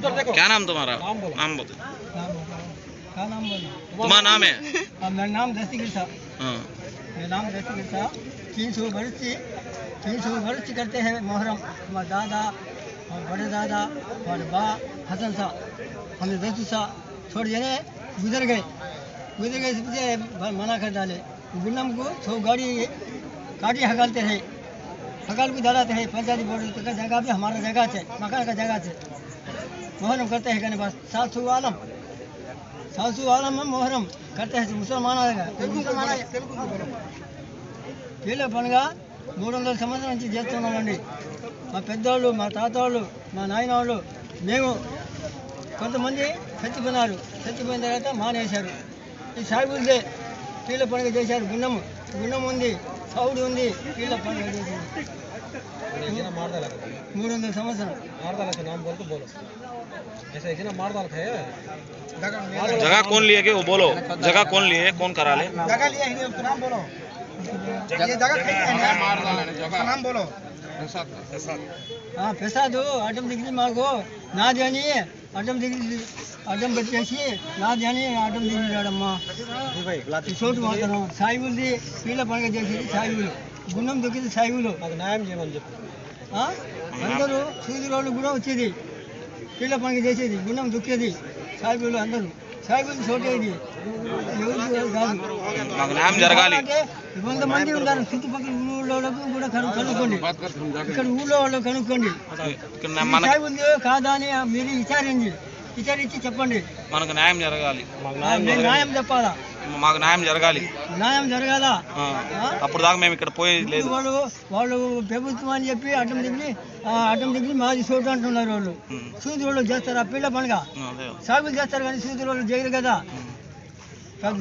क्या नाम तुम्हारा? नाम बताओ। तुम्हारा नाम है? मेरा नाम दस्तगीर साहब। मेरा नाम दस्तगीर साहब। 300 वर्ष करते हैं मुहर्रम। हमारे दादा और बड़े दादा और बा हसन साहब हमें 10 साल छोड़ देने गुजर गए इसलिए मना कर डाले। गुन्नम को 100 गाड़ी काटी हगालते रहे, हगाल को डालाते हैं। पंचायती बोर्ड का जगह भी हमारा जगह है, मकान का जगह है। मुहर्रम करते हैं कहने बस 700 आलम में मुहर्रम करते हैं। मुसलमान వీళ్ళ పండుగ 300 సంవత్సరాల నుంచి చేస్తున్నామండి. మా పెద్దవాళ్ళు, మా తాతవాళ్ళు, మా నాయన వాళ్ళు, మేము కొంతమంది చచ్చిపోయినారు. చచ్చిపోయిన తర్వాత మానేశారు. ఈ సాగులదే వీళ్ళ పండుగ చేశారు. గుండం ఉంది, సౌడి ఉంది, వీళ్ళ పండుగ చేశారు. 300 సంవత్సరం। जगह कौन लिए के वो बोलो, जगह कौन लिए, कौन करा ले? जगह लिया है, नाम बोलो। ये जगह नाम बोलो। ప్రసాద్ అడ్డం దిగి మాకు నాది అని అడ్డం పెట్టేసి నాది అని అడ్డం దిగిరాడమ్మా. చోటు మాత్రం సాయిబుల్ది వీళ్ళ పండుగ చేసేది సాయిబులు, గుండం దొక్కింది సాయిబులు. మాకు న్యాయం చేయమని చెప్పి అందరూ సూది రోడ్లు కూడా వచ్చేది. వీళ్ళ పండుగ చేసేది గుండం దొక్కేది సాయిబులు. అందరూ సాయిబులు చోటేది ఎవరు కాదు. కొంతమంది ఉన్నారు చుట్టుపక్కల ఊళ్ళోళ్ళకు కూడా కనుక్కోండి, ఇక్కడ ఊళ్ళో వాళ్ళు కనుక్కోండి. సాయిబులు కాదా అని మీరు విచారించి చెప్పండి. మనకు న్యాయం జరగాలి, న్యాయం చెప్పాలా, మాకు న్యాయం జరగాలి, న్యాయం జరగాల. అప్పుడు దాకా మేము ఇక్కడ పోయేది లేదు. వాళ్ళు ప్రభుత్వం అని చెప్పి అడ్డం దిగి మాది చోటు అంటున్నారు. వాళ్ళు సూది వాళ్ళు చేస్తారు ఆ పిల్ల పండుగ. సాగులు చేస్తారు కానీ సూది వాళ్ళు చేయరు కదా.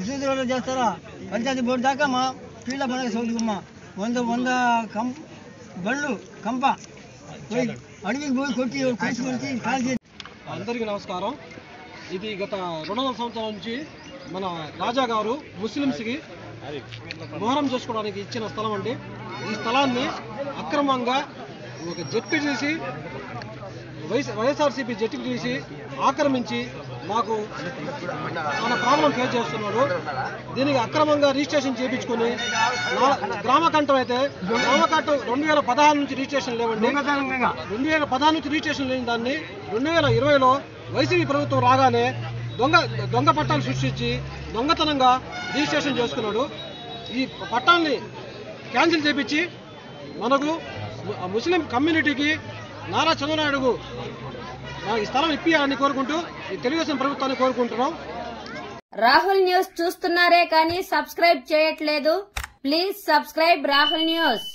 సూది వాళ్ళు చేస్తారా? పంచాయతీ బోర్డు దాకా మా పిల్ల పండుగ చోటుకుమ్మా 100 బండ్లు కంప పోయి అడవికి పోయి కొట్టి కాల్చి. అందరికీ నమస్కారం. ఇది గత 200 సంవత్సరాల నుంచి మన రాజా గారు ముస్లిమ్స్కి మొహరం చేసుకోవడానికి ఇచ్చిన స్థలం అండి. ఈ స్థలాన్ని అక్రమంగా ఒక జెడ్పీటీసీ వైఎస్ఆర్సీపీ జెడ్పీటీసీ ఆక్రమించి మాకు చాలా ప్రాబ్లం ఫేస్ చేస్తున్నాడు. దీనికి అక్రమంగా రిజిస్ట్రేషన్ చేయించుకొని గ్రామకంఠం అయితే గ్రామకంఠం 2016 నుంచి రిజిస్ట్రేషన్ లేవండి. 2016 నుంచి రిజిస్ట్రేషన్ లేని దాన్ని 2020లో వైసీపీ ప్రభుత్వం రాగానే దొంగ పట్టాలు సృష్టించి దొంగతనంగా రిజిస్ట్రేషన్ చేసుకున్నాడు. ఈ పట్టాలని క్యాన్సిల్ చేయించి మనకు ముస్లిం కమ్యూనిటీకి నారా చంద్రనాయుడు ఈ స్థలం ఇప్పియాలని కోరుకుంటూ ఈ తెలుగుదేశం ప్రభుత్వాన్ని కోరుకుంటున్నాం. రాహుల్ న్యూస్ చూస్తున్నారే కానీ సబ్స్క్రైబ్ చేయట్లేదు. Please subscribe Rahul news.